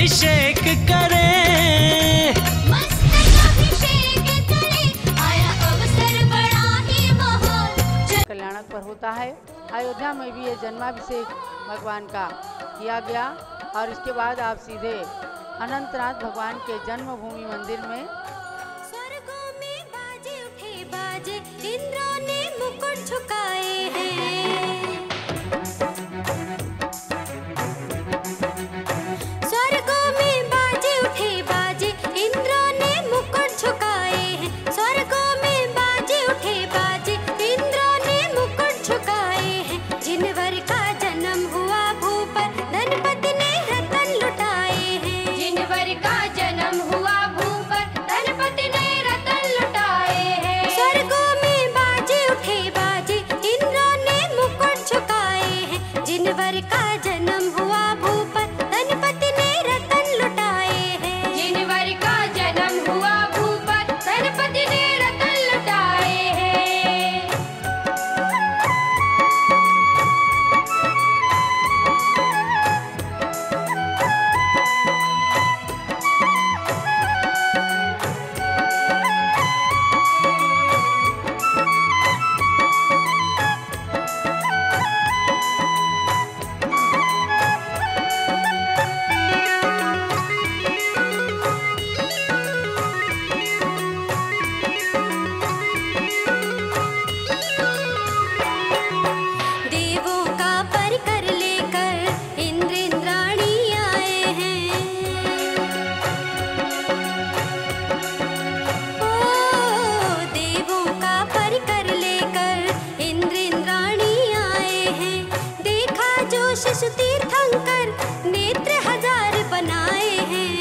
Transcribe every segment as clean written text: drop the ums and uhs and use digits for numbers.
अभिषेक करें, मस्तकाभिषेक करें, आया अवसर बड़ा ही महान। कल्याणक पर होता है। अयोध्या में भी ये जन्माभिषेक भगवान का किया गया और इसके बाद आप सीधे अनंतनाथ भगवान के जन्मभूमि मंदिर में स्वर्गों में बाजे उठे बाजे, इंद्रों ने मुकुट झुकाए हैं। स्वर्गों में बाजे उठे बाजे, इंद्रों ने मुकुट झुकाए हैं। स्वर्गों में बाजे उठे बाजे, इंद्रों ने मुकुट झुकाए हैं। जिनवर का जन्म हुआ भूपर, धनपति ने रतन लुटाए हैं। जिनवर का जन्म हुआ भूपर, धनपति ने रतन लुटाए हैं। स्वर्गों में बाजे उठे बाजे, इंद्रों ने मुकुट झुकाए हैं। जिनवर का जन्म हुआ भूपर, धनपति ने रतन लुटाए हैं। जिनवर का जन्म हुआ भूपर, धनपति ने रतन लुटाए हैं। देवों का परिकर लेकर इंद्र इंद्राणी आए हैं। ओ देवों का परिकर लेकर इंद्र इंद्राणी आए हैं। देखा जो शिशु तीर्थंकर, नेत्र हजार बनाए हैं।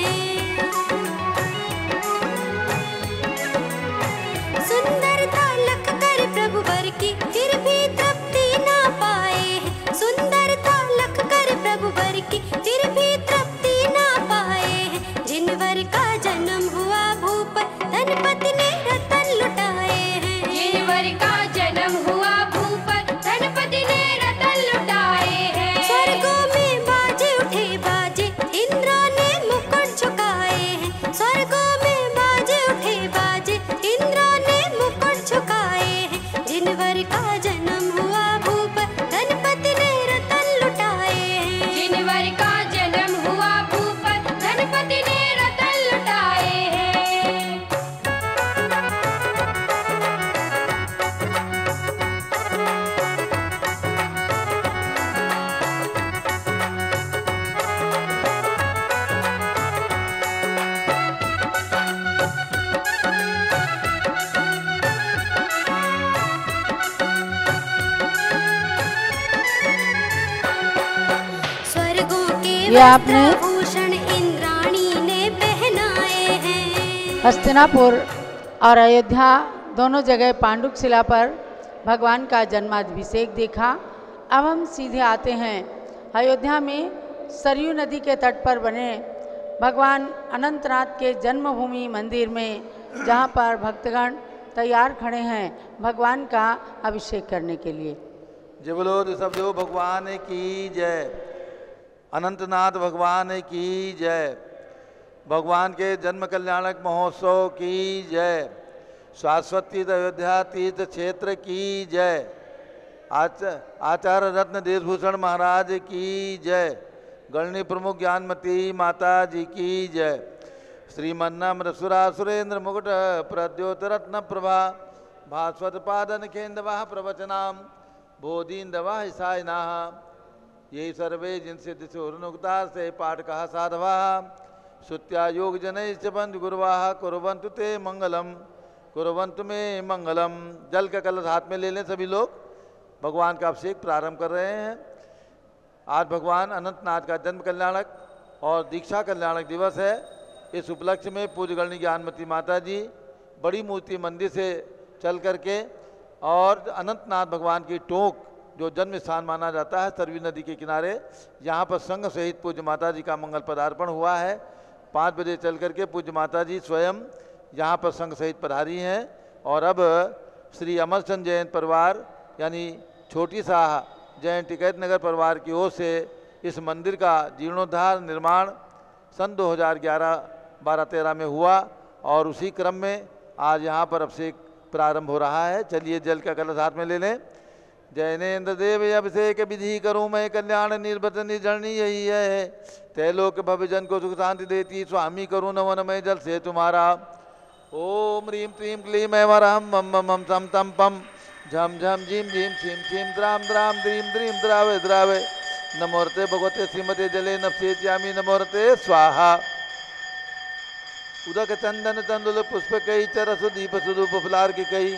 सुंदरता लख कर प्रभु वर की, फिर भी तृप्ति ना पाए हैं। सुंदरता लख कर प्रभु वर की, फिर भी तृप्ति ना पाए हैं। जिनवर का जन्म हुआ भूपर, धनपति ने रतन लुटाए हैं। जिनवर का जन्म हुआ भूपर, धनपति ने रतन लुटाए हैं। स्वर्गों में बाजे उठे बाजे, इंद्रों ने मुकुट झुकाए हैं। स्वर्गों में बाजे उठे बाजे, इंद्रों ने मुकुट झुकाए हैं। जिनवर का जन्म हुआ भूपर, धनपति ने रतन लुटाए हैं। जिनवर का जन्म हुआ भूपर, धनपति ने रतन लुटाए हैं। स्वर्गों के ये आपने वस्त्रभूषण इंद्राणी ने पहनाए हैं। हस्तिनापुर और अयोध्या दोनों जगह पांडुक शिला पर भगवान का जन्माभिषेक देखा। अब हम सीधे आते हैं अयोध्या में सरयू नदी के तट पर बने भगवान अनंतनाथ के जन्मभूमि मंदिर में, जहाँ पर भक्तगण तैयार खड़े हैं भगवान का अभिषेक करने के लिए। जय बोलो ऋषभदेव भगवान की जय, अनंतनाथ भगवान की जय, भगवान के जन्म कल्याणक महोत्सव की जय, शाश्वती अयोध्या तीर्थ क्षेत्र की जय, आचार्य रत्न देशभूषण महाराज की जय, गणनी प्रमुख ज्ञानमती माता जी की जय, श्रीमन्नम्र सुरेंद्र मुकुट प्रद्योत रत्न प्रभा भास्वत पादन केन्द्रवाह प्रवचनाम बोधीन्दवा हिसायना ये सर्वे जिनसे दिशोरुनुक्ता से पाठ कहा साधवा श्रुत्या योग जनैश्च बंध गुरुवाह कुर्वन्तु ते मंगलम कुर्वन्तु मे मंगलम। जल का कलश हाथ में ले लें सभी लोग, भगवान का अभिषेक प्रारंभ कर रहे हैं। आज भगवान अनंतनाथ का जन्म कल्याणक और दीक्षा कल्याणक दिवस है। इस उपलक्ष्य में पूज्य गणनी ज्ञानमती माता जी बड़ी मूर्ति मंदिर से चल करके और अनंतनाथ भगवान की टोंक जो जन्म स्थान माना जाता है सरयू नदी के किनारे, यहाँ पर संघ सहित पूज्य माता जी का मंगल पदार्पण हुआ है। 5 बजे चल करके पूज्य माता जी स्वयं यहाँ पर संघ सहित पधारी हैं। और अब श्री अमरचंद जैन परिवार यानी छोटी शाह जैन टिकैत नगर परिवार की ओर से इस मंदिर का जीर्णोद्धार निर्माण सन 2011-12-13 में हुआ और उसी क्रम में आज यहाँ पर अभिषेक प्रारंभ हो रहा है। चलिए जल का कलश हाथ में ले लें। जैनेन्द्र देव अभिषेक विधि करूँ मैं कल्याण निर्वचन निर्जरणी यही है। तैलोक भविजन को सुख शांति देती स्वामी करूँ नवन मैं जल से तुम्हारा। ओम ह्रीं क्लीं क्लीं ऐं वरहं मम मम हम सम तम पम झम झम झीम झीम छीम छीम द्राम द्राम द्रीम द्रीम द्रावे द्रावे नमोरते भगवते श्रीमते जले नपसेच्यामि नमोरते स्वाहा। उदक चंदन चंदुल पुष्प कई चरस दीप सुदूप फुलार की कई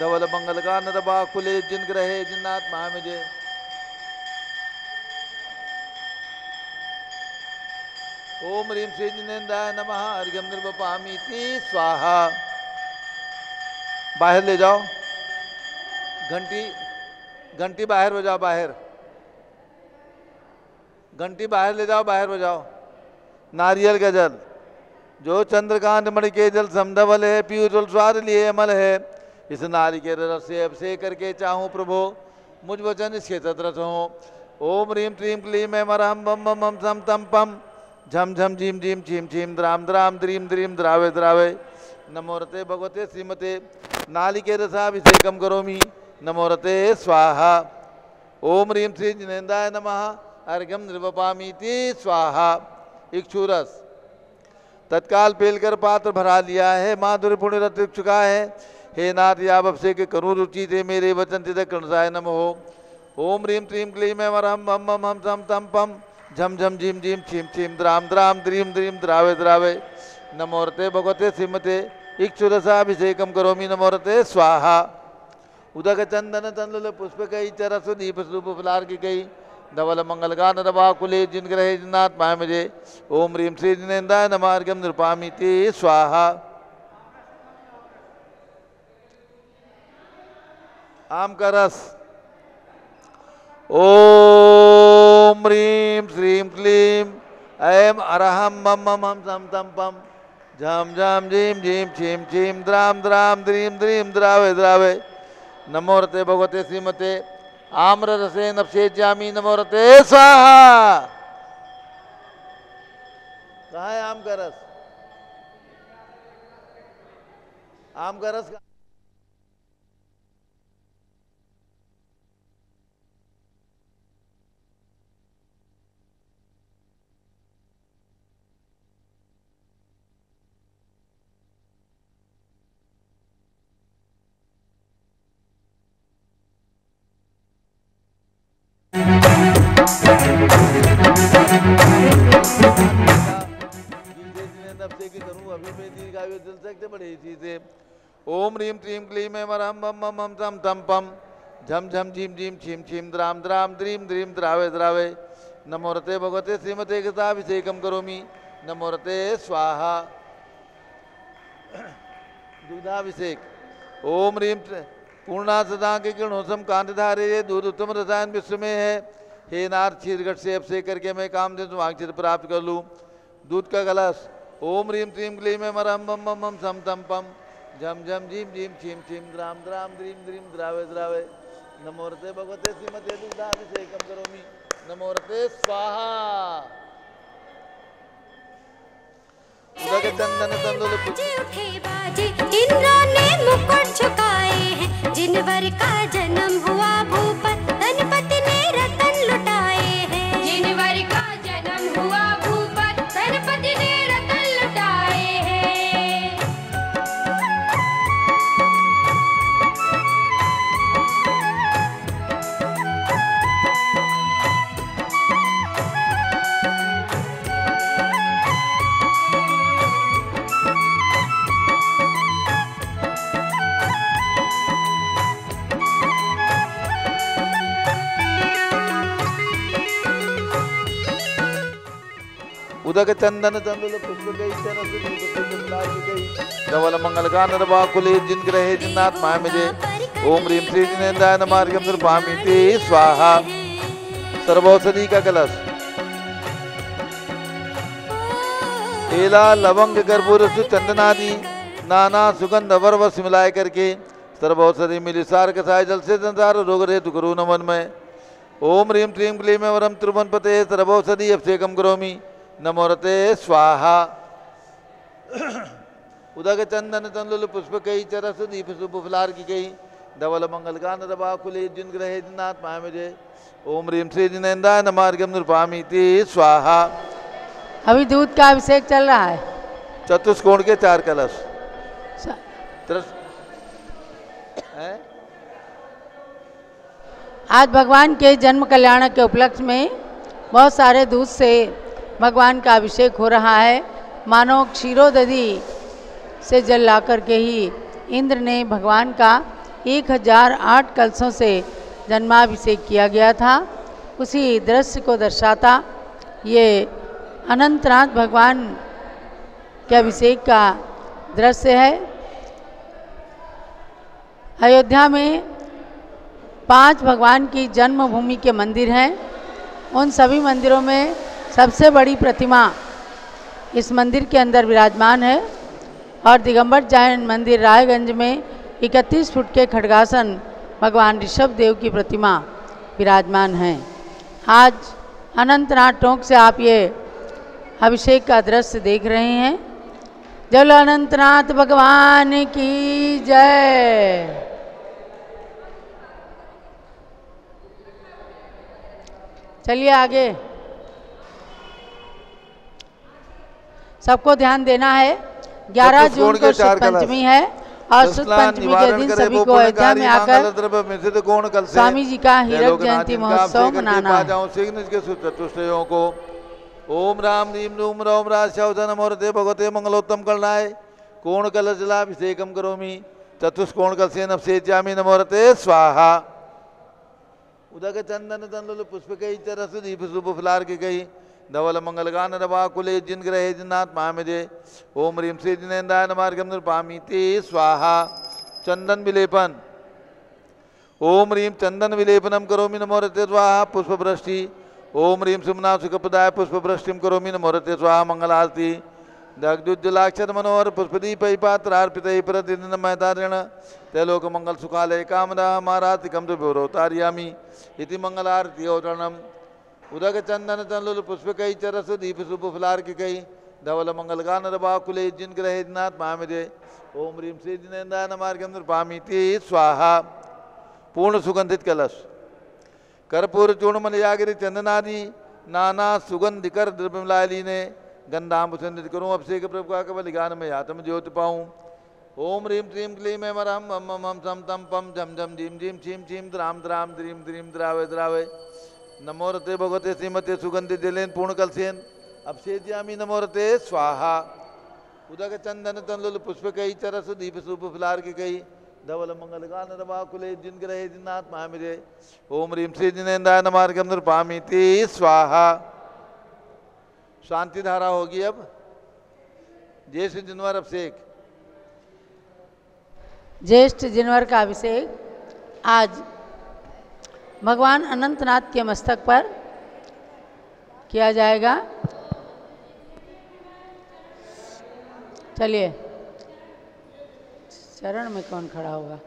धवल मंगल का नरबा कुले जिन ग्रहे जिन्नाथ महामिजे। ओम ह्रीं श्री जिनेन्द्राय नमः अर्घ्यं निर्वपामीति स्वाहा। बाहर ले जाओ, घंटी घंटी बाहर बजाओ, बाहर घंटी बाहर ले जाओ, बाहर बजाओ। नारियल का जल जो चंद्रकांत मणि के जल समधवल है, पीयूष स्वाद लिए अमल है। इस नारी के रस से अभिषेक करके चाहूँ प्रभु मुझ वचन इसके तत्रस हो। ओम ह्रीं क्लीं क्लीं ऐं वरहं मम मम हम सम तम पम झम झम झीम झीम छीम छीम द्राम द्राम द्रीम द्रीम द्रावे द्रावे नमोरते भगवते श्रीमते नालिके रसाभिषेकम करोमि नमोरते स्वाहा। ओम ह्रीं श्री जिनेन्द्राय नमः अर्घ्यं निर्वपामीति स्वाहा। इक्षुरस तत्काल पेलकर पात्र भरा लिया है, माधुर्य पुण्य रत चुका है। हे नाथ आप अभिषेक करूँ रुचि थे मेरे वचन चित कर्णसाय नम हो। ओम ह्रीं क्लीं क्लीं ऐं वरहं मम मम हम सम तम पम झम झम झीम झीम छीम छीम द्राम द्राम द्रीम द्रीम द्रावे द्रावे नमोरते भगवते श्रीमते इक्षुरसाभिषेकम करोमि नमोरते स्वाहा। उदक चंदन तंदुल पुष्प कई चरस दीप स्वरूप फुलार की कई धवल मंगल गान रवा कुले जिन ग्रहे जिन्नाथ माय मुझे। ओम ह्रीं श्री जिनेन्द्राय नमः अर्घ्यं निर्वपामीति स्वाहा। आम का रस। ओम ह्रीं श्रीं क्लीं ऐं अरहं मम मम हम सम तम पम झम झम झीम झीम छीम छीम द्राम द्राम द्रीम द्रीम द्रावे द्रावे नमोरते भगवते श्रीमते आम्र रसे नपसेच्यामि नमोरते स्वाहा। कहाँ है आम का रस? आम का रस ओम ह्रीं क्लीं क्लीं ऐं वरहं मम मम हम सम तम पम झम झम झीम झीम छीम छीम द्राम द्राम द्रीम द्रीम द्रावे द्रावे नमोरते भगवते श्रीमते गताभिषेकम करोमि नमोरते स्वाहा। दूधाभिषेक। ओम ह्रीं पूर्णा सदा के किरणोसम कांतधारे दूध उत्तम रसायन विश्व में है। हे नाथ क्षीरघट से अभिषेक करके मैं काम दे वांछित प्राप्त कर लूँ। दूध का कलश। ओम ह्रीं क्लीं क्लीं ऐं वरहं मम मम हम सम तम पम झम झम झीम झीम छीम छीम द्राम द्राम द्रीम द्रीम द्रावे द्रावे नमोरते भगवते श्रीमते दुग्धाभिषेकम करोमि नमोरते स्वाहा। उदक चंदन तंदुल उठे बाजे इंद्र ने मुकुट झुकाए हैं। जिनवर का जन्म हुआ भूपत धनपति ने रतन लुटाए हैं। जिनवर का जन्म हुआ भूपत धनपति ने रतन लुटाए हैं। उदक चंदन तंदुल पुष्प गई चरस गई धवल मंगल गान रवा कुले जिन ग्रहे जिन्नाथ माय मुझे। ओम ह्रीं श्री जिनेन्द्राय नमः अर्घ्यं निर्वपामीति स्वाहा। सर्वौषधि का कलश। केला लवंग कर्पूर चंदनादि नाना सुगंध वरवस मिलाए करके सर्वौषधि मिली सार कसाय जल से संसार रोग रहे करो नमन में। ओम ह्रीं क्लीं क्लीं ऐं वरहं त्रिभुवन पते सर्वौषधि अभिषेकम करोमि नमोरते स्वाहा। उदक चंदन तंदुल पुष्प कई चरस दीप शुभ फलार की कई धवल मंगल गान दबा कुले जिन ग्रहे जिनात्मा मुझे ओम रीम श्री जिनेन्द्राय नमार्गम निरूपामीति स्वाहा। अभी दूध का अभिषेक चल रहा है। चतुष्कोण के 4 कलश हैं? आज भगवान के जन्म कल्याण के उपलक्ष्य में बहुत सारे दूध से भगवान का अभिषेक हो रहा है। मानो क्षीरोदधि से जल ला करके ही इंद्र ने भगवान का 1008 कलशों से जन्माभिषेक किया गया था। उसी दृश्य को दर्शाता ये अनंतनाथ भगवान के अभिषेक का दृश्य है। अयोध्या में 5 भगवान की जन्मभूमि के मंदिर हैं। उन सभी मंदिरों में सबसे बड़ी प्रतिमा इस मंदिर के अंदर विराजमान है और दिगंबर जैन मंदिर रायगंज में 31 फुट के खड्गासन भगवान ऋषभ देव की प्रतिमा विराजमान है। आज अनंतनाथ टोंक से आप ये अभिषेक का दृश्य देख रहे हैं। जय अनंतनाथ भगवान की जय। चलिए आगे, सबको ध्यान देना है। 11 जून को शुभ पंचमी है और शुभ पंचमी के दिन सभी को अयोध्या में आकर स्वामी जी का हीरक जयंती महोत्सव मनाना है। ओम राम रीम रूम रोम राजन मोरते भगवते मंगलोत्तम करनाय कोण कलश जलाभिषेकम करोमि चतुष्कोण कलशेन अभिषेच्यामि नमोरते स्वाहा। उदक चंदन तंदुल पुष्प कई चरस दीप शुभ फलार की गई धवल मंगल गान रवा कुले जिन ग्रहे जिनात्मा मुझे ओम रीम श्री जिनेन्द्राय नमार्गम निरूपामीति स्वाहा। चंदन विलेपन ओम रीम चंदन विलेपनम करोमि नमोरते स्वाहा। पुष्प वृष्टि ओम रीम सुमना सुखप्रदाय पुष्प वृष्टिम करोमि नमोरते स्वाहा। मंगल आरती दग्धुज्जलाक्षर मनोहर पुष्पदीप पात्रार्पित प्रतिदिन मैतारण तैलोक मंगल सुखालय कामना मारातिकम विवरोतार्यामी इति मंगल आरती औरणम। उदक चंदन तंलुल पुष्प कई चरस दीप शुभ फलार की कई धवल मंगल गान रवा कुले जिन ग्रहे जिनात्मा मुझे ओम रीम श्री जिनेन्द्राय नमार्गम निरूपामीति स्वाहा। पूर्ण सुगंधित कलश कर्पूर चूर्णमल यागिरी चंदनादि नाना सुगंधिकर द्रव्यमलाली ने गंधाम्बुसंदित करूँ अभिषेक प्रभु का कवल गान में आत्म ज्योति पाऊँ। ओम रीम क्लीम क्लीम एम रम मम मम सम तम पम झम झम झीम झीम छीम छीम द्राम द्राम द्रीम द्रीम द्रावे द्रावे नमोरते भगवते श्रीमते सुगंधि जलेन पूर्ण कलसेन अभिषेच्यामि नमोरते स्वाहा। उदक चंदन तंलुल पुष्प कई चरस दीप शुभ फलार की कई धवल मंगल गान रवा कुले जिन ग्रहे जिनात्मा मुझे ओम रीम श्री जिनेन्द्राय नमार्गम निरूपामीति स्वाहा। शांति धारा होगी अब। ज्येष्ठ जिनवर अभिषेक ज्येष्ठ जिनवर का अभिषेक आज भगवान अनंतनाथ के मस्तक पर किया जाएगा। चलिए, चरण में कौन खड़ा होगा?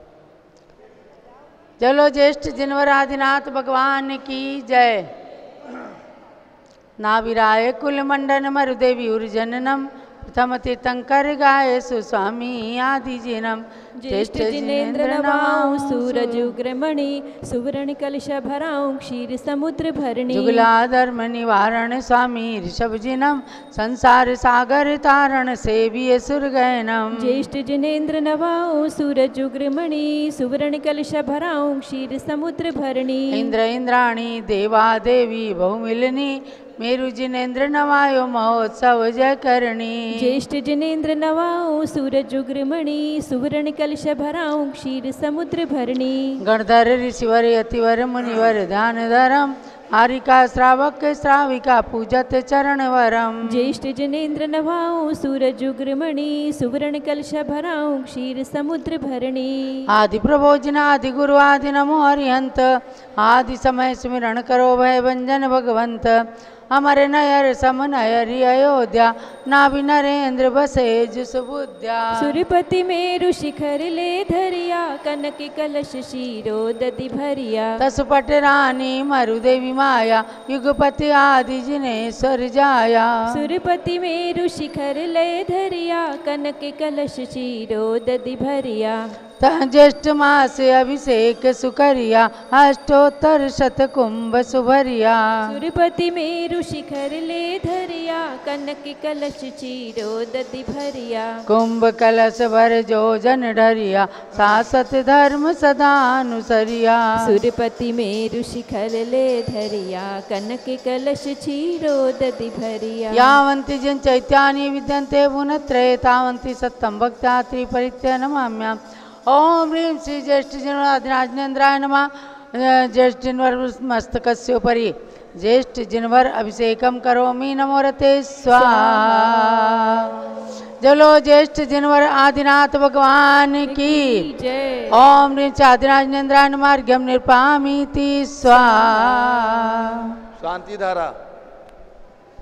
चलो, ज्येष्ठ जिनवर आदिनाथ भगवान की जय। नाविराय कुल मंडन मरुदेवी उर्जननम प्रथम तीर्थंकर गाये सुस्वामी आदि जिनम। ज्येष्ठ जिनेन्द्र नवाऊं सूरज उग्रमणि सुवर्ण कलश भराऊं क्षीर समुद्र भरणी। जुगला धर्म निवारण स्वामी ऋषभ जिनम संसार सागर तारण सेविय सुरगैनम। ज्येष्ठ जिनेन्द्र नवाऊं सूरज उग्रमणि सुवर्ण कलश भराऊं क्षीर समुद्र भरणी। इंद्र इंद्राणी देवा देवी बहुमिलनी मेरु जिनेन्द्र नवायो महोत्सव जय करणी। ज्येष्ठ जिनेन्द्र नवाऊं सूरज उग्रमणि सुवर्ण कलश भराऊं क्षीर समुद्र भरणी। गणधर ऋषिवर यतिवर मुनिवर ध्यान धरम हारिका श्रावक श्राविका पूजत चरण वरम। ज्येष्ठ जिनेन्द्र नवाऊं सूरज उग्रमणि सुवर्ण कलश भराऊं क्षीर समुद्र भरणी। आदि प्रभोजन आदि गुरु आदि नमो हरिहंत आदि समय स्मरण करो भय भंजन भगवंत। हमारे नयर सम नयरी अयोध्या नाभि नरेंद्र बसे सुबुद्या। सुरपति मेरु शिखर ले धरिया कनक कलश शीरो दधि भरिया। तसुपट रानी मरुदेवी माया युगपति आदि जिनेश्वर जाया। सुरपति मेरु शिखर ले धरिया कनक कलश शीरो दधि भरिया। ज्येष्ठ मास अभिषेक सुकरिया अष्टोत्तर शत कुंभ सुभरिया। सुरपति मेरु शिखर ले धरिया कनक कलश चीरो दधि भरिया। कुंभ कलश भर जो जन ढरिया शाश्वत धर्म सदा अनुसरिया। सुरपति मेरु शिखर ले धरिया कनक कलश चीरो दधि भरिया। यावन्ति जन चैत्यानि विद्यन्ते गुणत्रये तावन्ति सत्तं भक्त्या त्रिपरित्य नमाम्याम्। ओम ह्रीं श्री ज्येष्ठ जिनवराधिराजनेन्द्राय नमः। ज्येष्ठ जिनवर मस्तकस्योपरि ज्येष्ठ जिनवर अभिषेकम करोमि नमो रते स्वाहा। जलो ज्येष्ठ जिनवर आदिनाथ भगवान की जय। ओम ह्रीं आदिराजनेन्द्राय नमः। अर्घ्यं निर्पामीति स्वाहा। शांति धारा।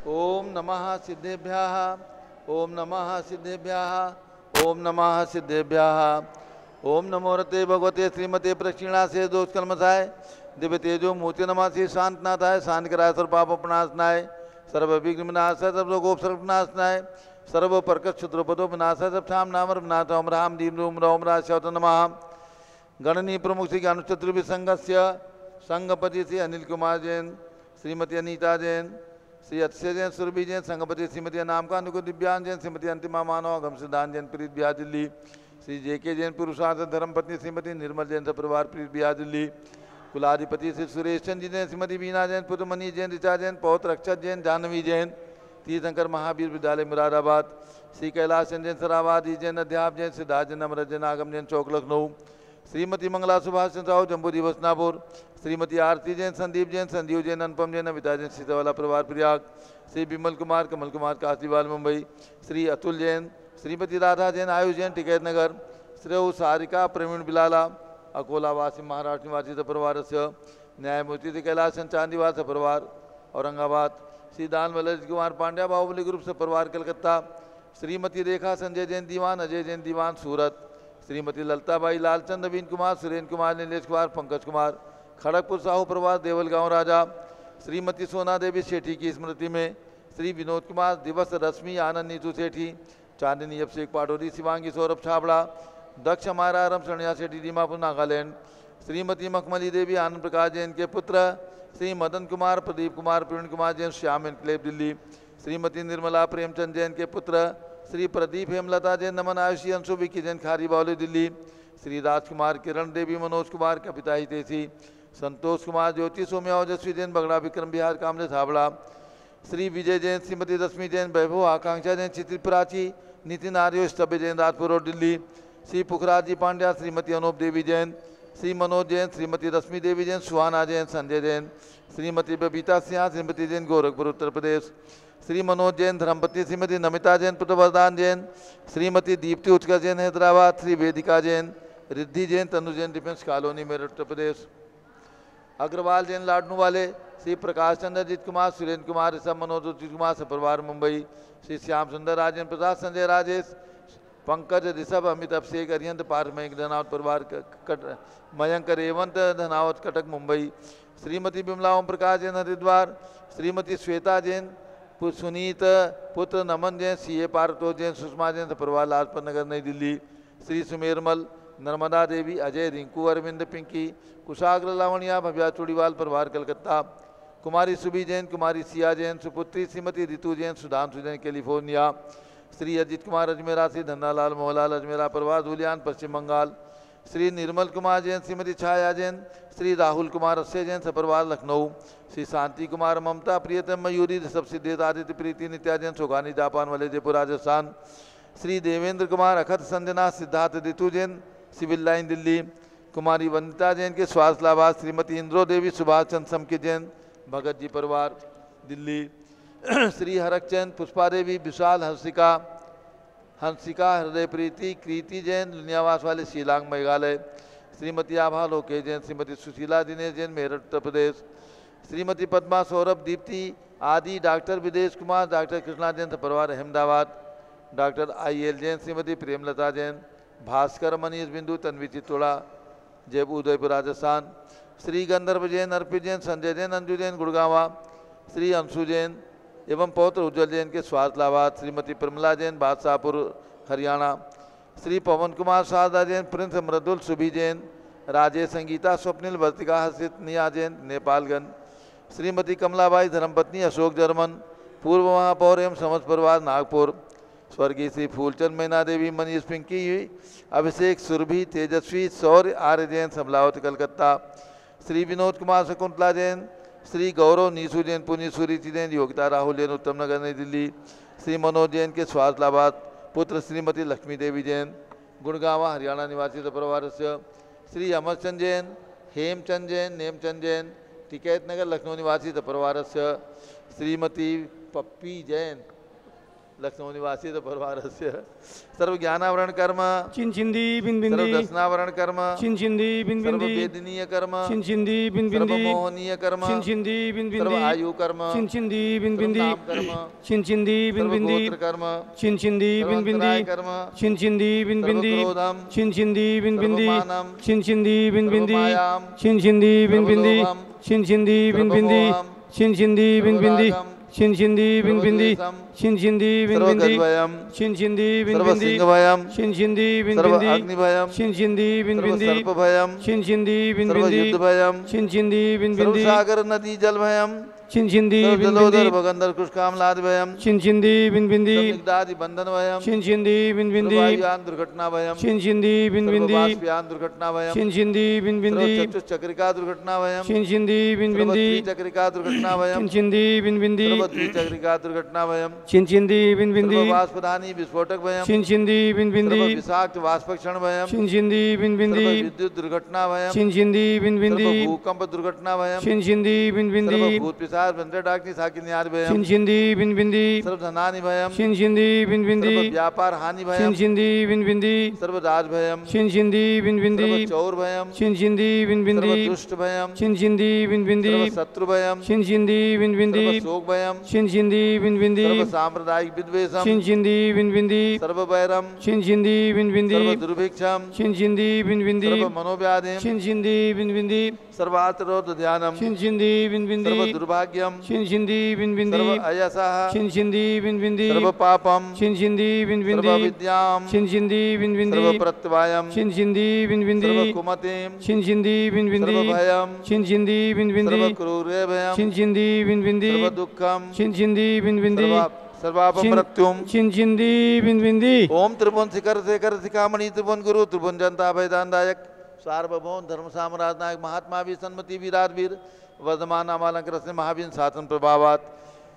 ओम नमः सिद्धेभ्यः ओम नमः सिद्धेभ्यः ओम नमः सिद्धेभ्यः। ओम नमो रते भगवते श्रीमते प्रक्षिणा से दोष कलमसाय दिव्य तेजो मूर्ति नमासी शांतनाथाय शांत कराय सर्व पाप अपनाशनाय सर्व विघ्न विनाशाय सर्व लोकोप सर्वनाशनाय सर्व परकट क्षुद्रपदो विनाशाय सब शाम नामर विनाथ ओम राम दीम रोम रोम राशवत नमः। गणनीय प्रमुख श्री अनुचतुर्भि संघस्य संघपति श्री अनिल कुमार जैन श्रीमती अनीता जैन श्री अक्षय जैन सुरभि जैन संघपति श्रीमती अनाम का अनुकूल दिव्यांग जैन श्रीमती अंतिमा मानव अगम सिद्धांत जैन प्रीत बिहार दिल्ली श्री जेके जैन पुरुषार्थ धर्मपत्नी श्रीमती निर्मल जैन परिवार प्रीत बिहार दिल्ली कुलाधिपति श्री सुरेश चंद जी जैन श्रीमती बीना जैन पुत्र मनीष जैन ऋचा जैन पौत्र रक्षत जैन जानवी जैन तीर्थंकर महावीर विद्यालय मुरादाबाद श्री कैलाश जैन सरावाद जैन अध्याप जैन सिद्धार्थ जैन अमृत जैन आगम जैन चौक लखनऊ श्रीमती मंगला सुभाष चंद्र साहू जम्बू दिवसनापुर श्रीमती आरती जैन संदीप जैन संजीव जैन अनुपम जैन अमिता जैन सीतावाला परिवार प्रयाग श्री विमल कुमार कमल कुमार काशीवाल मुंबई श्री अतुल जैन श्रीमती राधा जैन आयुष जैन टिकैत नगर श्रेय सारिका प्रवीण बिलाला अकोलावासी महाराष्ट्र निवासी परिवार से न्यायमूर्ति श्री कैलाश चांदीवास परिवार औरंगाबाद श्री दान वल्लभ कुमार पांड्या बाहुबली ग्रुप से परिवार कलकत्ता श्रीमती रेखा संजय जैन दीवान अजय जैन दीवान सूरत श्रीमती ललताबाई लालचंद नवीन कुमार सुरेंद्र कुमार नीलेश कुमार पंकज कुमार खड़गपुर साहू परिवार देवल गांव राजा श्रीमती सोना देवी सेठी की स्मृति में श्री विनोद कुमार दिवस रश्मि आनंद नीतू सेठी चांदनी अभिषेक पाटोरी शिवांगी सौरभ छाबड़ा दक्ष हमारा शरणिया सेठी दीमापुर नागालैंड श्रीमती मखमली देवी आनंद प्रकाश जैन के पुत्र श्री मदन कुमार प्रदीप कुमार प्रवीण कुमार जैन श्याम एनक्लेव दिल्ली श्रीमती निर्मला प्रेमचंद जैन के पुत्र श्री प्रदीप हेमलता जैन नमन आयुषी अंशु विकी जैन खारी बावली दिल्ली श्री राजकुमार किरण देवी मनोज कुमार का पिता हितेशी संतोष कुमार ज्योति सौम्या ओजस्वी जैन बगड़ा विक्रम बिहार कामले थाबड़ा श्री विजय जैन श्रीमती रश्मि जैन वैभव आकांक्षा जैन चित्र प्राची नितिन आर्य स्तब्य जैन राजपुर रोड दिल्ली श्री पुखराज जी पांड्या श्रीमती अनूप देवी जैन श्री मनोज जैन श्रीमती रश्मि देवी जैन सुहाना जैन संजय जैन श्रीमती बबीता सिंह श्रीमती जैन गोरखपुर उत्तर प्रदेश श्री मनोज जैन धर्मपत्नी श्रीमती नमिता जैन पुत्र वरदान जैन श्रीमती दीप्ति उत्कर्ष जैन हैदराबाद श्री वेदिका जैन रिद्धि जैन तनु जैन डिफेंस कॉलोनी मेरठ उत्तर प्रदेश अग्रवाल जैन लाडनू वाले श्री प्रकाश चंद्र अजीत कुमार सुरेंद्र कुमार ऋषभ मनोज अजीत कुमार सपरिवार मुंबई श्री श्याम सुंदर राजेंद्र प्रसाद संजय राजेश पंकज ऋषभ अमित अभिषेक अरिहंत पारमयंक धनावत परिवार मयंक रेवंत धनावत कटक मुंबई श्रीमती विमला ओम प्रकाश जैन हरिद्वार श्रीमती श्वेता जैन सुनीत पुत्र नमन जैन सीए पारतोष जैन सुषमा जैन सपरिवार लाजपत नगर नई दिल्ली श्री सुमेरमल नर्मदा देवी अजय रिंकू अरविंद पिंकी कुशाग्र लावणिया भव्या चूड़ीवाल परिवार कलकत्ता कुमारी सुबी जैन कुमारी सिया जैन सुपुत्री श्रीमती ऋतु जैन सुधांशु जैन कैलिफोर्निया श्री अजित कुमार अजमेरा श्री धन्नालाल मोहनलाल अजमेरा परिवार धुलियान पश्चिम बंगाल श्री निर्मल कुमार जैन श्रीमती छाया जैन श्री राहुल कुमार अक्षय जैन सपरिवार लखनऊ श्री शांति कुमार ममता प्रियतम मयूरी ऋषभ सिद्धेश आदित्य प्रीति नित्या जैन सोगानी जापान वाले जयपुर राजस्थान श्री देवेंद्र कुमार अखत संजना सिद्धार्थ ऋतु जैन सिविल लाइन दिल्ली कुमारी वंदिता जैन के स्वास्थ्य लाभार्थ श्रीमती इंद्रो देवी सुभाष चंद्र समकी जैन भगत जी परिवार दिल्ली श्री हरकचंद पुष्पा देवी विशाल हंसिका हृदय प्रीति कृति जैन दुनियावास वाले शिलांग मेघालय श्रीमती आभा लोके जैन श्रीमती सुशीला दिनेश जैन मेरठ उत्तर प्रदेश श्रीमती पद्मा सौरभ दीप्ति आदि डॉक्टर विदेश कुमार, डॉक्टर कृष्णा जैन परिवार अहमदाबाद, डॉक्टर IL जैन, श्रीमती प्रेमलता जैन, भास्कर मनीष बिंदु, तन्वी चित्तोड़ा, जयपुर उदयपुर राजस्थान, श्री गंधर्व जैन, अर्पित जैन, संजय जैन, अंजू जैन गुड़गावा, श्री अंशु जैन एवं पौत्र उज्जवल जैन के स्वास्थ्य लाभार्थ, श्रीमती प्रमला जैन, बादशाहपुर हरियाणा, श्री पवन कुमार शारदा जैन, प्रिंस मृदुल सुभी जैन, राजेश संगीता स्वप्निल वर्तिका हर्षित निया जैन नेपालगंज, श्रीमती कमलाबाई धर्मपत्नी अशोक जर्मन, पूर्व महापौर एवं समस्त परिवार नागपुर, स्वर्गीय श्री फूलचंद मैना देवी, मनीष पिंकी, अभिषेक सुरभि, तेजस्वी सौर्य आर्य जैन समलावत कलकत्ता, श्री विनोद कुमार शकुंतला जैन, श्री गौरव नीसू जैन पुनी सुरीति जैन, योगिता राहुल जैन उत्तम नगर नई दिल्ली, श्री मनोज जैन के स्वास्थ्य लाभार्थ, पुत्र श्रीमती लक्ष्मी देवी जैन गुड़गावा हरियाणा निवासी परिवार से, श्री अमरचंद जैन, हेमचंद जैन, नेमचंद जैन टिकैत नगर लखनऊ निवासी परिवार से, श्रीमती पप्पी जैन लखनऊ निवासी परिवार से, सर्व ज्ञानावरण कर्म चिंचिंदी बिन बिंदी, सर्व दर्शनावरण कर्म चिंचिंदी बिन सर्व बिंदी, वेदनीय कर्म चिंचिंदी बिन सर्व बिंदी, मोहनीय कर्म चिंचिंदी बिन सर्व बिंदी, आयु कर्म चिंचिंदी बिन सर्व बिंदी, नाम कर्म चिंचिंदी बिन सर्व बिंदी, गोत्र कर्म चिंचिंदी सर्व बिन बिंदी, अंतराय कर्म चिंचिंदी बिन सर्व बिंदी, क्रोधम चिंचिंदी बिन सर्व बिंदी, मानम चिंचिंदी बिन सर्व बिंदी, मायाम चिंचिंदी बिन सर्व बिंदी, लोभम चिंचिंदी बिन सर्व बिंदी, मोहम चिंचिंदी बिन सर्व बिंदी, रागम चिंचिंदी बिन सर्व बिंदी, द्वेषम चिंचिंदी बिन सर्व बिंदी, गद्वयम चिंचिंदी बिन सर्व बिंदी, सिंहभयम चिंचिंदी बिन सर्व बिंदी, अग्निभयम चिंचिंदी बिन सर्व बिंदी, सर्पभयम चिंचिंदी बिन सर्व बिंदी, युद्धभयम चिंचिंदी बिन सर्व बिंदी, सागर नदी जलभयम चिंचिंदी सर्व बिन जलोदर बिंदी, भगंदर कुशकामलाद भयम चिंचिंदी बिन बिंदी, सर्व निगदादि बंधन भयम चिंचिंदी बिन सर्व बिंदी, वायुयान दुर्घटना भयम चिंचिंदी बिन सर्व बिंदी, बाष्पयान दुर्घटना भयम चिंचिंदी बिन सर्व बिंदी, चतुश्चक्रिका दुर्घटना भयम चिंचिंदी बिन सर्व बिंदी, त्रिचक्रिका दुर्घटना भयम चिंचिंदी बिन बिंदी, सर्व द्विचक्रिका दुर्घटना भयम चिंचिंदी बिन बिंदी, सर्व वाष्पदानी विस्फोटक भयम चिंचिंदी बिन सर्व बिंदी, विषाक्त वाष्पक्षण भयम चिंचिंदी बिन सर्व बिंदी, विद्युत दुर्घटना भयम चिंचिंदी बिन सर्व बिंदी, भूकंप दुर्घटना भयम चिंचिंदी बिन सर्व बिंदी, भूत पिशाच बंदर डाकनी साकिन्यार भयम चिंचिंदी बिन बिंदी, सर्व धनानि भयम चिंचिंदी बिन बिंदी, सर्व व्यापार हानि भयम चिंचिंदी बिन बिंदी, सर्व राज भयम चिंचिंदी बिन बिंदी, सर्व चौर भयम चिंचिंदी बिन सर्व बिंदी, दुष्ट भयम चिंचिंदी बिन बिंदी, सर्व शत्रु भयम चिंचिंदी बिन बिंदी, सर्व शोक भयम चिंचिंदी बिन बिंदी, सर्व सांप्रदायिक विद्वेषम चिंचिंदी बिन बिंदी, सर्व वैरम चिंचिंदी बिन बिंदी, सर्व दुर्भिक्षम चिंचिंदी बिन बिंदी, सर्व मनोव्याधिम चिंचिंदी बिन बिंदी, सर्वार्थ ध्यानम चिंचिंदी बिन बिंदी, सर्व दुर्भाग्यम चिंचिंदी बिन बिंदी, सर्व अयसः चिंचिंदी बिन बिंदी, सर्व पापम चिंचिंदी बिन सर्व बिंदी, विद्याम चिंचिंदी बिन बिंदी, सर्व प्रत्यवायम चिंचिंदी बिन सर्व बिंदी, कुमतिम चिंचिंदी बिन बिंदी, सर्व भयम चिंचिंदी बिन बिंदी, सर्व क्रूरे भयम चिंचिंदी बिन बिंदी, सर्व दुःखम चिंचिंदी बिन बिंदी, सर्वापमृत्युम चिंचिंदी बिन बिंदी। ओम त्रिभुवन शिखर शेखर शिखामणि त्रिभुवन गुरु त्रिभुवन जनता भयदानदायक सार्वभौम धर्म साम्राज्य नायक महात्मा भी सन्मति वीराट वीर वर्धमान नामालंकर से महावीर शासन प्रभावात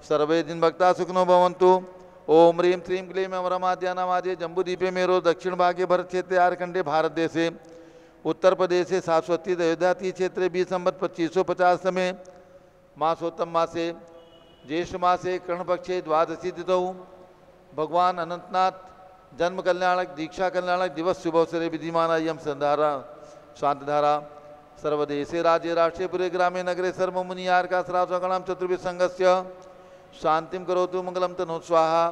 सर्वे दिन भक्ता सुखनो भवन्तु। ओम ह्रीं श्रीं क्लीं अमरमाद्यानामाद्य जम्बूदीपे मेरो दक्षिण भागे भरत क्षेत्रे आर्कंडे भारत देशे उत्तर प्रदेशे शाश्वती अयोध्याती क्षेत्रे 20 संवत् 2550 समय मासोत्तम मासे ज्येष्ठ मासे कर्णपक्षे द्वादशी तिथौ भगवान अनंतनाथ जन्म कल्याणक दीक्षा कल्याणक दिवस शुभ अवसरे विधिमान अयम संधारा शांतधारा सर्वदेशे राज्य राष्ट्रीय पुरे ग्रामे नगरे सर्वमुनियार का श्रावगणाम चतुर्भि संघस्य शांतिम करोतु मंगलम तनो स्वाहा।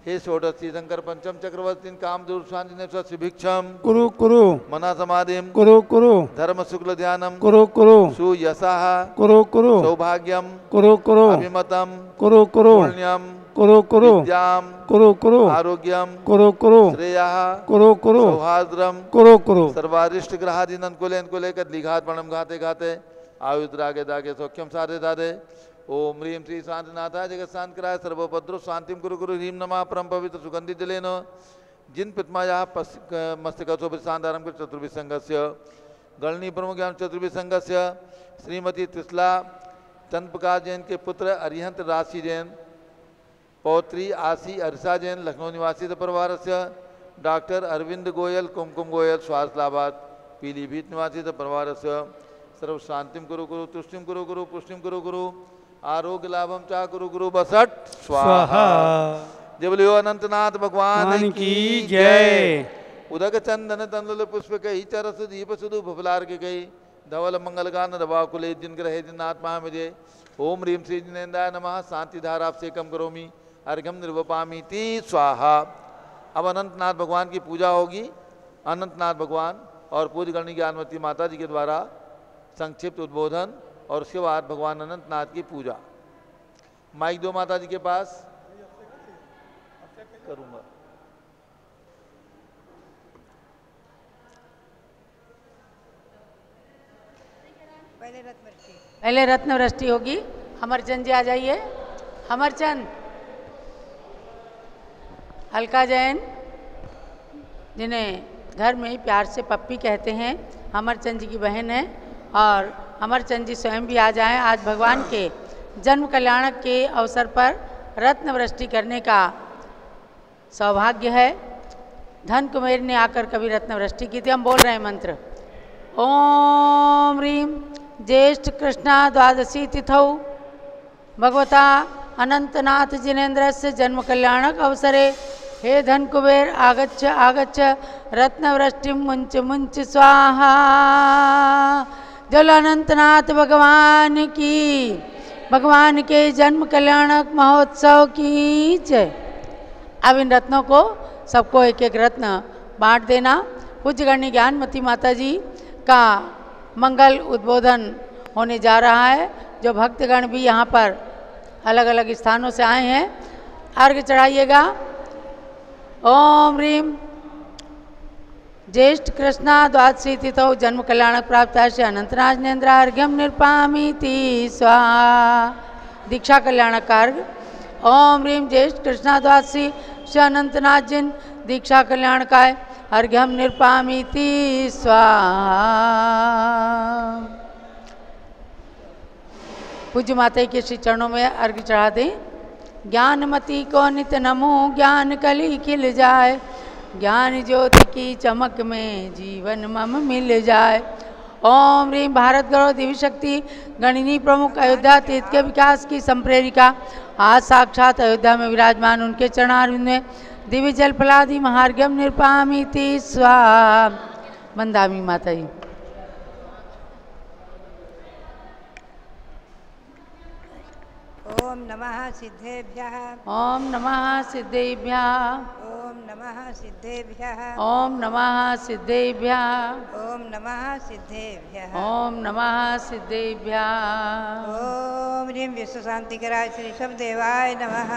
हे षोडशी शंकर पंचम चक्रवर्ती काम दूरशांतिने सुभिक्षम कुरु कुरु मना समाधिम कुरु कुरु धर्म शुक्ल ध्यानम कुरु कुरु सुयशः कुरु कुरु सौभाग्यम कुरु कुरु अभिमतम कुरु कुरु पुण्यम कुरु कुरु विद्याम कुरु कुरु आरोग्यम कुरु कुरु श्रेयः कुरु कुरु सौहार्द्रम कुरु कुरु सर्वारिष्ट ग्रहादि नंकुलेन को लेकर लिघात पणम घाते घाते आयुध रागे दागे सौख्यम साधे साधे। ओम ह्रीं श्री शांतिनाथाय जगत शांत कराय सर्वोपद्रव शांतिम कुरु कुरु ह्रीं नमः परम पवित्र सुगंधि जलेन जिन पितमाया मस्तकसो शांतारम चतुर्भि संघस्य गणनी प्रमुख ज्ञान चतुर्भि संघस्य श्रीमती त्रिशला चंद प्रकाश जैन के पुत्र अरिहंत राशि जैन पौत्री आशी अरसा जैन लखनऊ निवासी परिवार से डॉक्टर अरविंद गोयल कुमकुम गोयल स्वास्थ्य लाभार्थ पीलीभीत निवासी परिवार से सर्व शांतिम कुरु गुरु तुष्टिम कुरु गुरु पुष्टिम कुरु गुरु आरोग्य लाभम चा गुरु गुरु बसट स्वाहा। जय बोलियो अनंतनाथ भगवान की जय। उदक चंदन तंदुल पुष्प कही चरस दीप सुधु भुफलार के गई धवल मंगलगान दबाकुले जिनग्रहे जिनात्मा मुझे ओम ह्रीम श्री जिनेन्द्राय नमः शांति धारा से कम करोमी अर्घ्यम निर्वपामी ती स्वाहा। अब अनंतनाथ भगवान की पूजा होगी। अनंतनाथ भगवान और पूज्य गणनी ज्ञानमती माता जी के द्वारा संक्षिप्त उद्बोधन और उसके बाद भगवान अनंतनाथ की पूजा। माइक दो माता जी के पास करूँगा। पहले रत्न वृष्टि होगी। अमरचंद जी आ जाइए। अमरचंद, अलका जैन, जिन्हें घर में ही प्यार से पप्पी कहते हैं, अमरचंद जी की बहन है, और अमरचंद जी स्वयं भी आ जाएं। आज भगवान के जन्म कल्याणक के अवसर पर रत्न वृष्टि करने का सौभाग्य है। धन कुमेर ने आकर कभी रत्न वृष्टि की थी। हम बोल रहे हैं मंत्र। ओम ह्रीं ज्येष्ठ कृष्णा द्वादशी तिथौ भगवता अनंतनाथ जिनेन्द्रस्य जन्म कल्याणक अवसरे हे धन कुबेर आगच्छ आगच्छ रत्नवृष्टिं मुंच मुंच स्वाहा। जल अनंतनाथ भगवान की, भगवान के जन्म कल्याणक महोत्सव की जय। अब इन रत्नों को सबको एक एक रत्न बांट देना। पूज्य गणनी ज्ञानमती माता जी का मंगल उद्बोधन होने जा रहा है। जो भक्तगण भी यहाँ पर अलग अलग स्थानों से आए हैं, अर्घ्य चढ़ाइएगा। ओम ह्रीं ज्येष्ठ कृष्णा द्वादशी तिथौ जन्म कल्याणक प्राप्त श्री अनंतनाथ जिनेन्द्र अर्घ्यम निर्पामीति स्वाहा। दीक्षा कल्याणक अर्घ्य। ओम ह्रीं ज्येष्ठ कृष्णा द्वादशी श्री अनंतनाथ जिन दीक्षा कल्याणकाय अर्घ्यम निर्पामीति स्वाहा। पूज्य माता के श्री चरणों में अर्घ्य चढ़ा दें। ज्ञानमती को नित नमो ज्ञान कली खिल जाए, ज्ञान ज्योति की चमक में जीवन मम मिल जाए। ओम ह्रीं भारत गौरव दिव्य शक्ति गणिनी प्रमुख अयोध्या तीर्थ के विकास की संप्रेरिका आज साक्षात अयोध्या में विराजमान उनके चरणारविंद में दिव्य जल फलादि महार्घ्यम निर्पामीति स्वाहा। वंदामी माता जी। ओम नमः सिद्धेभ्यः। ओम नमः सिद्धेभ्यः। ओम नमः सिद्धेभ्यः। ओम नमः सिद्धेभ्यः। ओम नमः सिद्धेभ्यः। ओम नमः सिद्धेभ्यः। ओम ह्रीं विश्व शांतिकराय श्री ऋषभदेवाय नमः।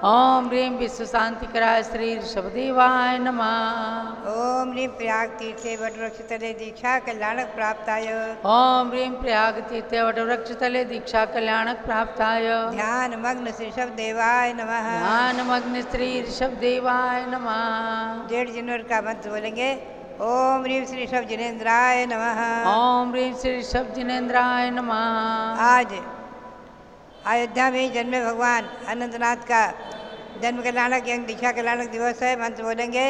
ओम ह्रीं विश्व शांतिकराय श्री ऋषभदेवाय नमः। ओम ह्रीं प्रयाग तीर्थे वटवृक्ष तले दीक्षा कल्याणक प्राप्ताय। ओम ह्रीं प्रयाग तीर्थे वटवृक्ष तले दीक्षा कल्याणक प्राप्ताय। ध्यान मग्न श्री ऋषभदेवाय नमः। ध्यान मग्न श्री ऋषभदेवाय नमः। जेठ जनवर का मंत्र बोलेंगे। ओम ह्रीं श्री ऋषभ जिनेन्द्राय नमः। ओम ह्रीं श्री ऋषभ जिनेन्द्राय नमः। आज अयोध्या में जन्मे भगवान अनंतनाथ का जन्म कल्याणक यज्ञ दीक्षा कल्याणक दिवस है। मंत्र बोलेंगे।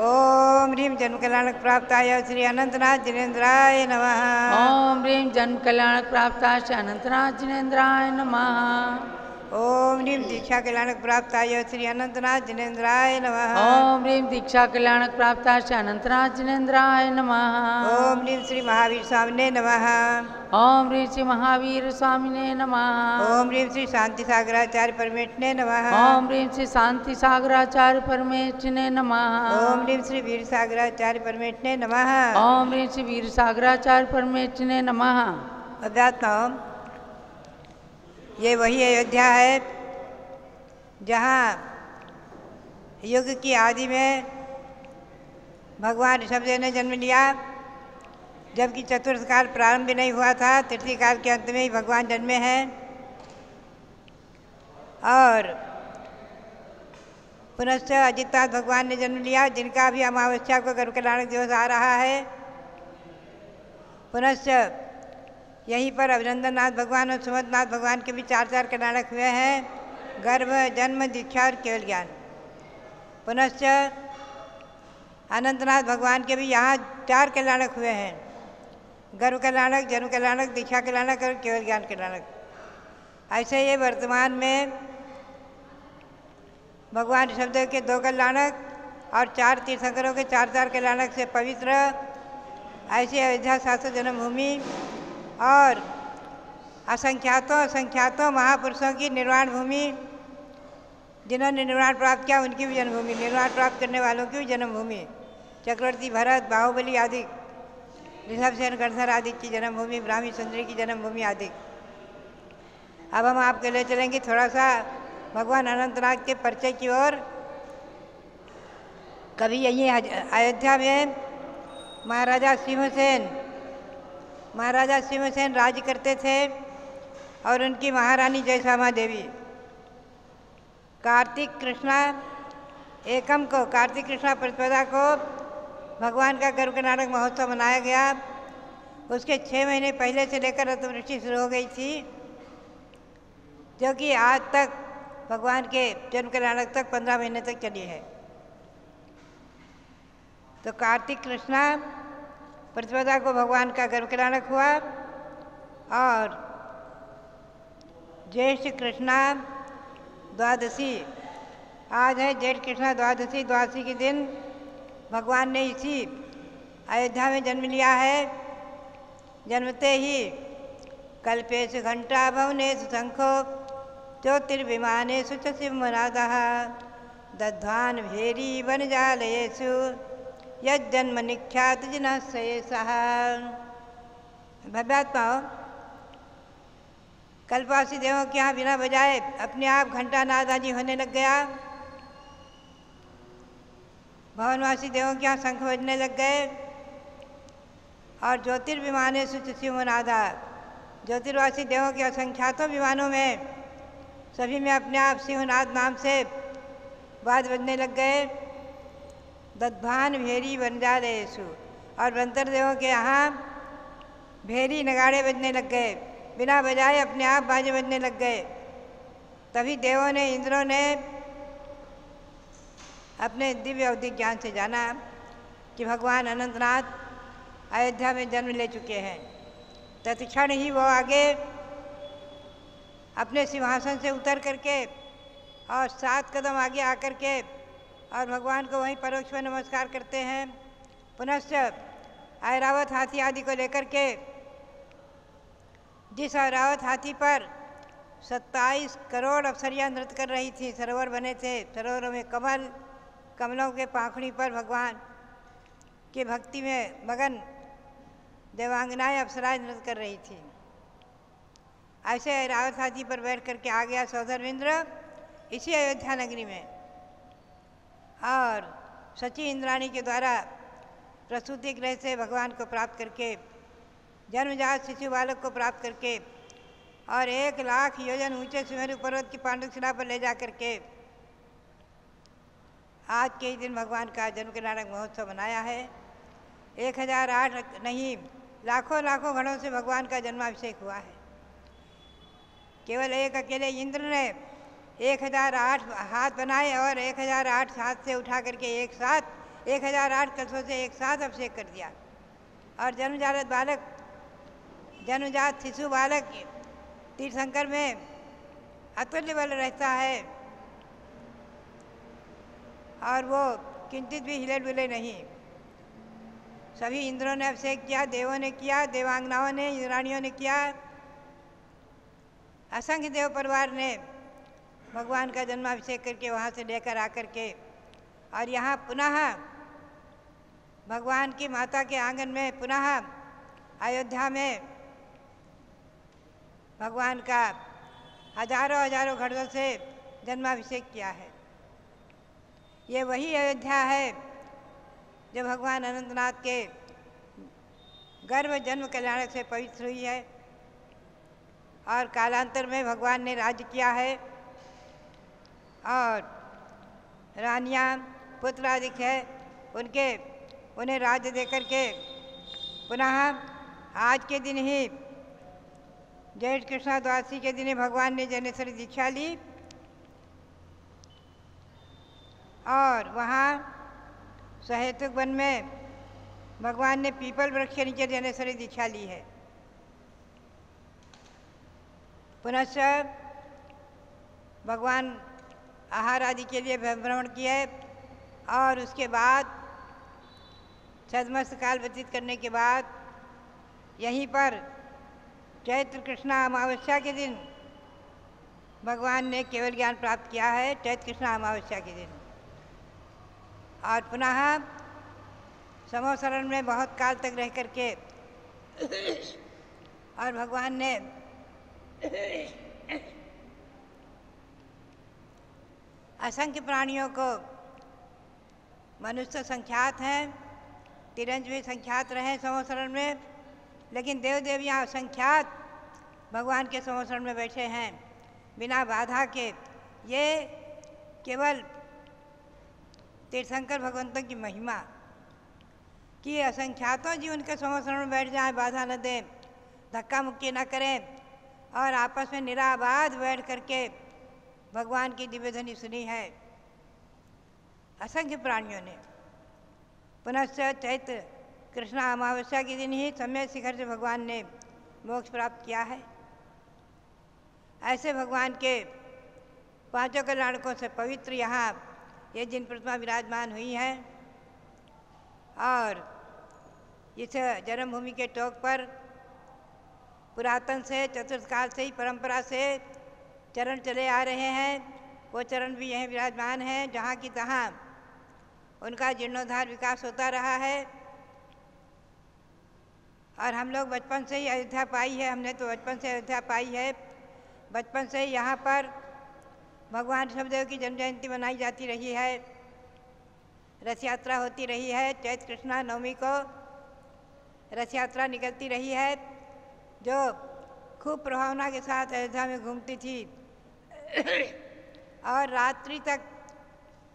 ओम ह्रीं जन्म कल्याणक प्राप्ताय श्री अनंतनाथ जिनेन्द्राय नमः। ओम ह्रीं जन्म कल्याणक प्राप्ताय श्री अनंतनाथ जिनेन्द्राय नमः। ओम ह्रीं दीक्षा कल्याणक प्राप्ताय श्री अनंतनाथ जिनेन्द्राय नमः। ओम ह्रीं दीक्षा कल्याणक प्राप्ताय श्री अनंतनाथ जिनेन्द्राय नमः। ओम ह्रीं श्री महावीर स्वामिने नमः। ओम ह्रीं श्री महावीर स्वामिने नमः। ओम ह्रीं श्री शांति सागराचार्य परमेष्ठिने नमः। ओम ह्रीं श्री शांति सागराचार्य परमेष्ठिने नमः। ओम ह्रीं श्री वीर सागराचार्य परमेष्ठिने नमः। ओम ह्रीं श्री वीर सागराचार्य परमेष्ठिने नमः। अध्यात्म ये वही अयोध्या है जहाँ युग की आदि में भगवान ऋषभदेव ने जन्म लिया, जबकि चतुर्थ काल प्रारंभ भी नहीं हुआ था। तृतीय काल के अंत में ही भगवान जन्मे हैं। और पुनश्च अजितनाथ भगवान ने जन्म लिया, जिनका भी अमावस्या को गर्भ कल्याणक दिवस आ रहा है। पुनश्च यहीं पर अभिनंदननाथ भगवान और सुमंतनाथ भगवान के भी चार चार कल्याणक हुए हैं। गर्भ, जन्म, दीक्षा और केवल ज्ञान। पुनश्च अनंतनाथ भगवान के भी यहाँ चार कल्याणक हुए हैं। गर्भ कल्याणक, जन्म कल्याणक, दीक्षा कल्याणक और केवल ज्ञान कल्याणक। ऐसे ये वर्तमान में भगवान ऋषभदेव के दो कल्याणक और चार तीर्थंकरों के चार चार कल्याणक से पवित्र ऐसी अयोध्या शास्त्र जन्मभूमि और असंख्यातों महापुरुषों की निर्वाण भूमि, जिन्होंने निर्वाण प्राप्त किया उनकी भी जन्मभूमि, निर्वाण प्राप्त करने वालों की भी जन्मभूमि, चक्रवर्ती भरत, बाहुबली आदि, ऋषभसेन, गणधर आदि की जन्मभूमि, ब्राह्मी सुंदरी की जन्मभूमि आदि। अब हम आपके लिए चलेंगे थोड़ा सा भगवान अनंतनाथ के परिचय की ओर। कभी यहीं अयोध्या में महाराजा सिंहसेन राज्य करते थे और उनकी महारानी जयश्यामा देवी। कार्तिक कृष्णा प्रतिपदा को भगवान का गर्भ नाटक महोत्सव मनाया गया। उसके 6 महीने पहले से लेकर अतिवृष्टि शुरू हो गई थी, जो कि आज तक भगवान के जन्म के नाटक तक 15 महीने तक चली है। तो कार्तिक कृष्णा प्रतिपदा को भगवान का गर्भ नाटक हुआ और ज्येष्ठ कृष्णा द्वादशी, आज है ज्येष्ठ कृष्णा द्वादशी के दिन भगवान ने इसी अयोध्या में जन्म लिया है। जन्मते ही कल्पेषु घंटा भवनेषु शंखो ज्योतिर्विमानेषु च सिंहनादः दध्वान् भेरी वनजालयेषु यज्जन्म निख्यात जिनः सयेषः। भव्यात्माओं, कल्पवासी देवों के यहाँ बिना बजाए अपने आप घंटा नाद आदि होने लग गया। भवनवासी देवों के यहाँ शंख बजने लग गए और ज्योतिर्विमानेषु च सिंहनादा, ज्योतिर्वासी देवों के असंख्यातों विमानों में सभी में अपने आप सिंहनाद नाम से वाद बजने लग गए। दध्वान भेरी वनजालयेषु, और वंतर देवों के यहाँ भेरी नगाड़े बजने लग गए, बिना बजाए अपने आप बाजे बजने लग गए। तभी देवों ने, इंद्रों ने अपने दिव्य अवधि ज्ञान से जाना कि भगवान अनंतनाथ अयोध्या में जन्म ले चुके हैं। तत्क्षण ही वो आगे अपने सिंहासन से उतर करके और 7 कदम आगे आकर के और भगवान को वहीं परोक्ष में नमस्कार करते हैं। पुनश्च ऐरावत हाथी आदि को लेकर के, जिस ऐरावत हाथी पर 27 करोड़ अप्सरियाँ नृत्य कर रही थी, सरोवर बने थे, सरोवरों में कमलों के पाखड़ी पर भगवान की भक्ति में मगन देवांगनाएं अप्सराएं नृत्य कर रही थी। ऐसे ऐरावत हाथी पर बैठ करके आ गया सौधर्मेंद्र इसी अयोध्या नगरी में और सची इंद्राणी के द्वारा प्रसूति गृह से भगवान को प्राप्त करके, जन्मजात शिशु बालक को प्राप्त करके और 1 लाख योजन ऊंचे सुमेरु पर्वत की पांडुक शिला पर ले जा करके आज के ही दिन भगवान का जन्म के नाटक महोत्सव मनाया है। 1008 नहीं, लाखों घड़ों से भगवान का जन्माभिषेक हुआ है। केवल एक अकेले इंद्र ने 1008 हाथ बनाए और 1008 हाथ से उठा करके एक साथ 1008 कलशों से एक साथ अभिषेक कर दिया। और जन्मजात शिशु बालक तीर्थंकर में अतुल्य बल रहता है और वो किंचित भी हिले डुले नहीं। सभी इंद्रों ने अभिषेक किया, देवों ने किया, देवांगनाओं ने, इंद्राणियों ने किया, असंख्य देव परिवार ने भगवान का जन्माभिषेक करके वहाँ से लेकर आकर के और यहाँ पुनः भगवान की माता के आंगन में पुनः अयोध्या में भगवान का हजारों घड़ों से जन्माभिषेक किया है। ये वही अयोध्या है जो भगवान अनंतनाथ के गर्भ जन्म कल्याणक से पवित्र हुई है और कालांतर में भगवान ने राज्य किया है और रानियाँ पुत्र आदि है उन्हें राज्य देकर के पुनः आज के दिन ही ज्येष्ठ कृष्णा द्वादशी के दिन ही भगवान ने जनेश्वरी दीक्षा ली और वहाँ सहेतुक वन में भगवान ने पीपल वृक्ष के नीचे जनेश्वरी दीक्षा ली है। पुनश्च भगवान आहार आदि के लिए भ्रमण किए और उसके बाद सदमस्त काल व्यतीत करने के बाद यहीं पर चैत्र कृष्णा अमावस्या के दिन भगवान ने केवल ज्ञान प्राप्त किया है, चैत्र कृष्णा अमावस्या के दिन। और पुनः समोसरण में बहुत काल तक रह करके और भगवान ने असंख्य प्राणियों को, मनुष्य संख्यात हैं, तिरंज भी संख्यात रहे समोसरण में, लेकिन देव देवियाँ असंख्यात भगवान के समोसरण में बैठे हैं बिना बाधा के। ये केवल तीर्थंकर भगवंतों की महिमा कि असंख्यातों जी उनके समोसरण में बैठ जाएं, बाधा न दें, धक्का मुक्की न करें और आपस में निराबाद बैठ करके भगवान की दिव्य ध्वनि सुनी है असंख्य प्राणियों ने। पुनश्च चैत्र कृष्णा अमावस्या के दिन ही समय शिखर से भगवान ने मोक्ष प्राप्त किया है। ऐसे भगवान के पांचों कल्याणकों से पवित्र यहाँ ये जिन प्रतिमा विराजमान हुई हैं और इस जन्मभूमि के टोक पर पुरातन से, चतुर्थकाल से ही परंपरा से चरण चले आ रहे हैं, वो चरण भी यहीं विराजमान हैं, जहाँ की तहाँ उनका जीर्णोद्धार विकास होता रहा है। और हम लोग बचपन से ही अयोध्या पाई है, हमने तो बचपन से अयोध्या पाई है, बचपन से ही यहाँ पर भगवान ऋषभदेव की जन्म जयंती मनाई जाती रही है, रथ यात्रा होती रही है, चैत्र कृष्णा नवमी को रथ यात्रा निकलती रही है जो खूब प्रभावना के साथ अयोध्या में घूमती थी और रात्रि तक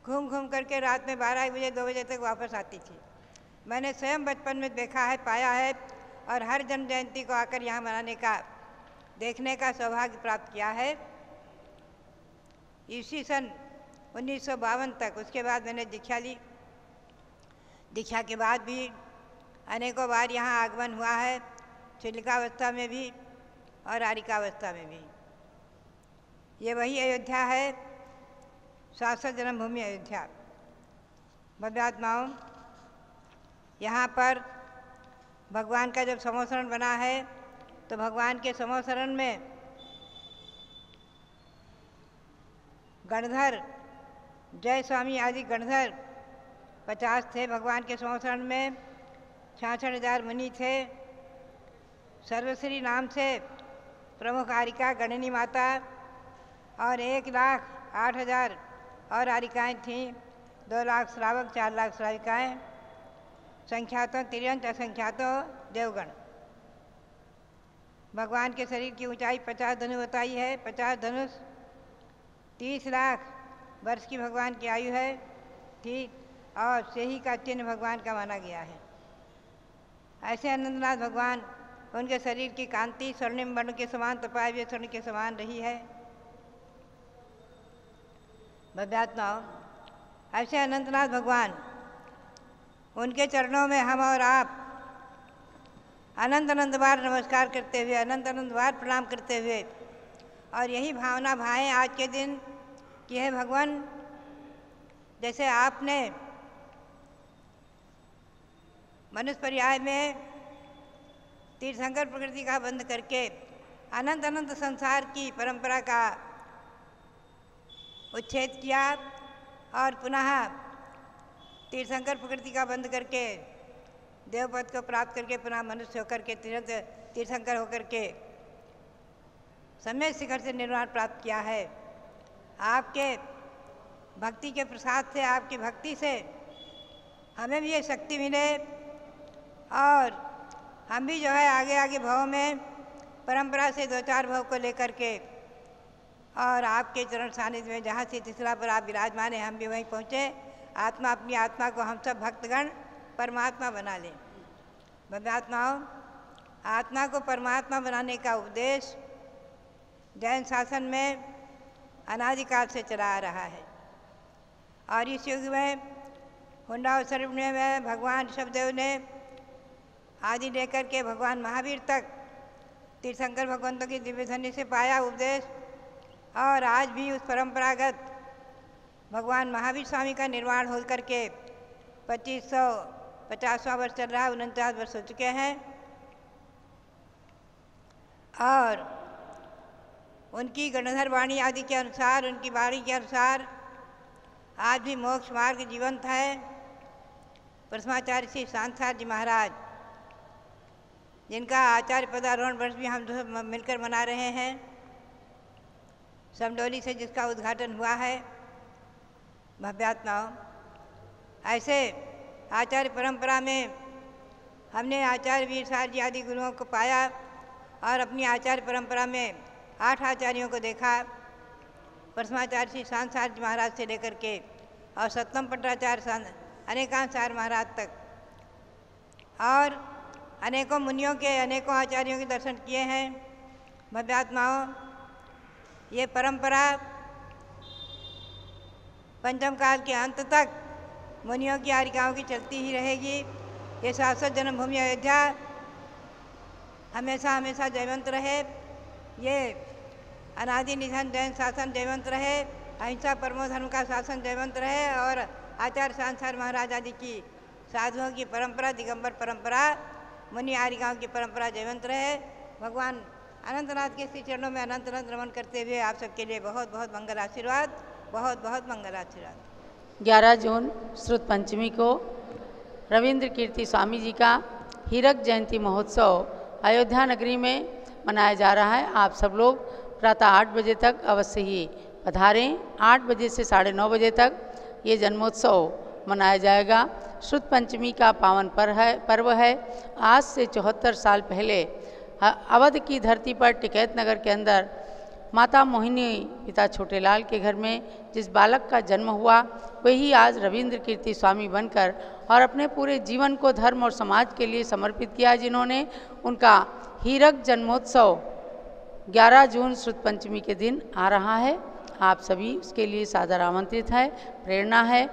घूम घूम करके रात में 12 बजे 2 बजे तक वापस आती थी। मैंने स्वयं बचपन में देखा है, पाया है और हर जन्म जयंती को आकर यहाँ मनाने का, देखने का सौभाग्य प्राप्त किया है। इसी सन 1952 तक, उसके बाद मैंने दीक्षा ली। दीक्षा के बाद भी अनेकों बार यहाँ आगमन हुआ है, छिलिकावस्था में भी और आरिकावस्था में भी। ये वही अयोध्या है, शाश्वत जन्मभूमि अयोध्या। भव्यात्माओं, यहाँ पर भगवान का जब समोसरण बना है तो भगवान के समोसरण में गणधर, जय स्वामी आदि गणधर 50 थे भगवान के समोसरण में, 66,000 मुनि थे। सर्वश्री नाम से प्रमुख आरिका गणनी माता और 1,08,000 और आरिकाएँ थीं, 2 लाख श्रावक, 4 लाख श्राविकाएँ, संख्यातों तिरंज, असंख्यातों देवगण। भगवान के शरीर की ऊंचाई 50 धनु बताई है, 50 धनुष, 30 लाख वर्ष की भगवान की आयु है थी और से ही का चिन्ह भगवान का माना गया है। ऐसे आनंदनाथ भगवान, उनके शरीर की कांति स्वर्णिम वर्ण के समान, तपाए हुए स्वर्ण के समान रही है। भव्यात्माओं, ऐसे अनंतनाथ भगवान, उनके चरणों में हम और आप अनंत अनंत बार नमस्कार करते हुए, अनंत अनंत बार प्रणाम करते हुए और यही भावना भाएं आज के दिन कि हे भगवान, जैसे आपने मनुष्य पर्याय में तीर्थंकर प्रकृति का बंध करके अनंत अनंत संसार की परंपरा का उच्छेद किया और पुनः तीर्थंकर प्रकृति का बंध करके देवपद को प्राप्त करके पुनः मनुष्य होकर के तीर्थंकर होकर के समय शिखर से निर्वाण प्राप्त किया है। आपके भक्ति के प्रसाद से, आपकी भक्ति से हमें भी ये शक्ति मिले और हम भी जो है आगे आगे भव में परंपरा से 2-4 भव को लेकर के और आपके चरण सानिध्य में जहाँ से तीसरा पर आप विराजमान हैं, हम भी वहीं पहुँचे। आत्मा, अपनी आत्मा को हम सब भक्तगण परमात्मा बना लें। भव्यात्माओं, आत्मा को परमात्मा बनाने का उपदेश जैन शासन में अनादिकाल से चला आ रहा है और इस युग में हुंडा अवसर में भगवान ऋषभदेव ने आदि लेकर के भगवान महावीर तक तीर्थंकर भगवंतों की दिव्य ध्वनि से पाया उपदेश और आज भी उस परंपरागत भगवान महावीर स्वामी का निर्वाण हो करके 2500 50वां वर्ष चल रहा है, 49 वर्ष हो चुके हैं। और उनकी गणधर वाणी आदि के अनुसार, उनकी वाणी के अनुसार आज भी मोक्ष मार्ग जीवंत है। प्रथमाचार्य श्री शांताचार्य जी महाराज, जिनका आचार्य पदारोहण वर्ष भी हम मिलकर मना रहे हैं, समडोली से जिसका उद्घाटन हुआ है भव्यात्माओं। ऐसे आचार्य परंपरा में हमने आचार्य वीरसार जी आदि गुरुओं को पाया और अपनी आचार्य परंपरा में 8 आचार्यों को देखा। प्रथमाचार्य श्री शांताचार्य जी महाराज से लेकर के और सप्तम पट्टाचार्य अनेकांचार्य महाराज तक, और अनेकों मुनियों के, अनेकों आचार्यों के दर्शन किए हैं। भव्यात्माओं, ये परंपरा पंचम काल के अंत तक मुनियों की आरिकाओं की चलती ही रहेगी। ये शाश्वत जन्मभूमि अयोध्या हमेशा हमेशा जयवंत रहे। ये अनादि निधन जैन शासन जयवंत रहे। अहिंसा परमो धर्म का शासन जयवंत रहे। और आचार्य शांताचार्य महाराज आदि की साधुओं की परंपरा, दिगंबर परंपरा, मुनि आरिकाओं की परंपरा जयवंत रहे। भगवान अनंतनाथ के श्री चरणों में अनंत अनंत नमन करते हुए आप सबके लिए बहुत बहुत मंगल आशीर्वाद, बहुत बहुत मंगल आशीर्वाद। 11 जून श्रुत पंचमी को रविंद्र कीर्ति स्वामी जी का हीरक जयंती महोत्सव अयोध्या नगरी में मनाया जा रहा है। आप सब लोग प्रातः 8 बजे तक अवश्य ही पधारें। 8 बजे से 9:30 बजे तक ये जन्मोत्सव मनाया जाएगा। श्रुत पंचमी का पावन पर्व है। आज से 74 साल पहले अवध की धरती पर टिकैत नगर के अंदर माता मोहिनी पिता छोटेलाल के घर में जिस बालक का जन्म हुआ, वही आज रविंद्र कीर्ति स्वामी बनकर और अपने पूरे जीवन को धर्म और समाज के लिए समर्पित किया, जिन्होंने उनका हीरक जन्मोत्सव 11 जून श्रुत पंचमी के दिन आ रहा है। आप सभी उसके लिए सादर आमंत्रित है। प्रेरणा है